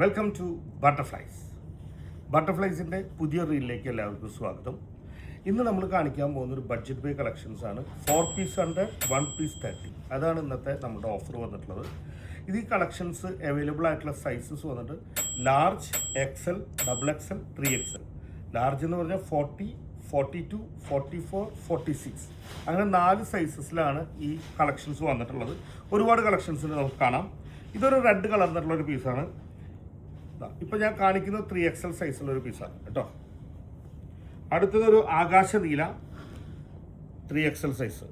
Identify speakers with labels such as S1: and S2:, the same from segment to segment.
S1: Welcome to butterflies. ബട്ടർഫ്ലൈസിൻ്റെ പുതിയ റീലിലേക്ക് എല്ലാവർക്കും സ്വാഗതം. ഇന്ന് നമ്മൾ കാണിക്കാൻ പോകുന്ന ഒരു ബഡ്ജറ്റ് ബൈ കളക്ഷൻസ് ആണ്. 4 പീസ് 100, 1 പീസ് 30. അതാണ് ഇന്നത്തെ നമ്മുടെ ഓഫർ വന്നിട്ടുള്ളത്. ഇത് ഈ കളക്ഷൻസ് അവൈലബിൾ ആയിട്ടുള്ള സൈസസ് വന്നിട്ട് large, XL, XXL, 3XL. Large എന്ന് പറഞ്ഞാൽ 40, 42, 44, 46 അങ്ങനെ 4 സൈസസിലാണ് ഈ കളക്ഷൻസ് വന്നിട്ടുള്ളത്. ഒരുപാട് കളക്ഷൻസിന് നമുക്ക് കാണാം. ഇതൊരു റെഡ് കളർന്നിട്ടുള്ളൊരു പീസാണ്. ഇപ്പം ഞാൻ കാണിക്കുന്നത് 3XL സൈസുള്ളൊരു പീസാണ് കേട്ടോ. അടുത്തതൊരു ആകാശ നീല 3XL സൈസ്.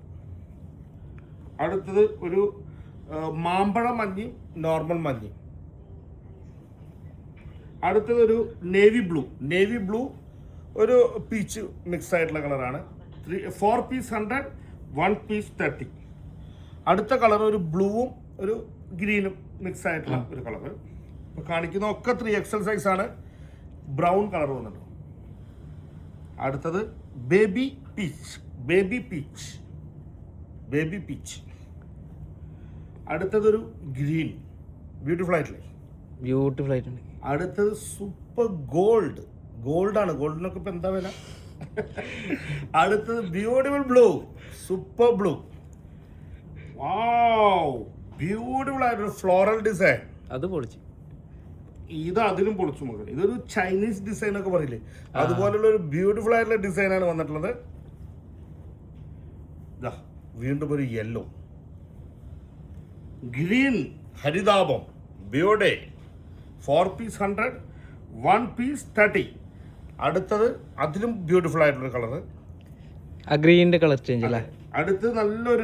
S1: അടുത്തത് ഒരു മാമ്പഴ മഞ്ഞ്, നോർമൽ മഞ്ഞ്. അടുത്തതൊരു നേവി ബ്ലൂ ഒരു പീച്ച് മിക്സ് ആയിട്ടുള്ള കളറാണ്. 4 പീസ് 100, 1 പീസ് 30. അടുത്ത കളർ ഒരു ബ്ലൂവും ഒരു ഗ്രീനും മിക്സ് ആയിട്ടുള്ള ഒരു കളറ്. ഇപ്പോൾ കാണിക്കുന്ന ഒക്കെ 3XL സൈസാണ്. ബ്രൗൺ കളർ വന്നിട്ടുണ്ട്. അടുത്തത് ബേബി പീച്ച്. അടുത്തതൊരു ഗ്രീൻ, ബ്യൂട്ടിഫുൾ ആയിട്ടുണ്ട്. അടുത്തത് സൂപ്പർ ഗോൾഡാണ്. ഗോൾഡിനൊക്കെ ഇപ്പം എന്താ വില? അടുത്തത് ബ്യൂട്ടിഫുൾ ബ്ലൂ, സൂപ്പർ ബ്ലൂ. വാവ്, ബ്യൂട്ടിഫുൾ ആയിട്ടൊരു ഫ്ലോറൽ ഡിസൈൻ.
S2: അത് പൊളിച്ചു.
S1: ഇത് അതിലും പൊളിച്ചു മകൾ. ഇതൊരു ചൈനീസ് ഡിസൈൻ ഒക്കെ പറയില്ലേ, അതുപോലുള്ള ഒരു ബ്യൂട്ടിഫുൾ ആയിട്ടുള്ള ഡിസൈനാണ് വന്നിട്ടുള്ളത്. വീണ്ടും ഒരു യെല്ലോ, ഗ്രീൻ, ഹരിതാപം, ബിയോഡേ. 4 പീസ് 100, 1 പീസ് 30. അടുത്തത് അതിലും ബ്യൂട്ടിഫുൾ ആയിട്ടുള്ള കളറ്.
S2: ഗ്രീനിന്റെ കളർ ചേഞ്ച് അല്ലേ.
S1: അടുത്തത് നല്ലൊരു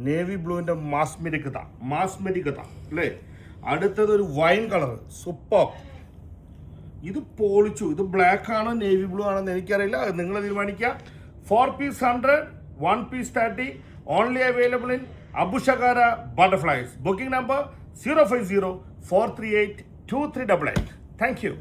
S1: നേവി ബ്ലൂവിന്റെ മാസ്മെരികത അല്ലേ. അടുത്തത് ഒരു വൈൻ കളർ, സൂപ്പർ. ഇത് പൊളിച്ചു. ഇത് ബ്ലാക്ക് ആണോ നേവി ബ്ലൂ ആണോ എനിക്കറിയില്ല, അത് നിങ്ങൾ തീരുമാനിക്കുക. 4 piece 100, 1 piece 30. Only available in അബുഷകാര butterflies. Booking number 050-438-2388. Thank U.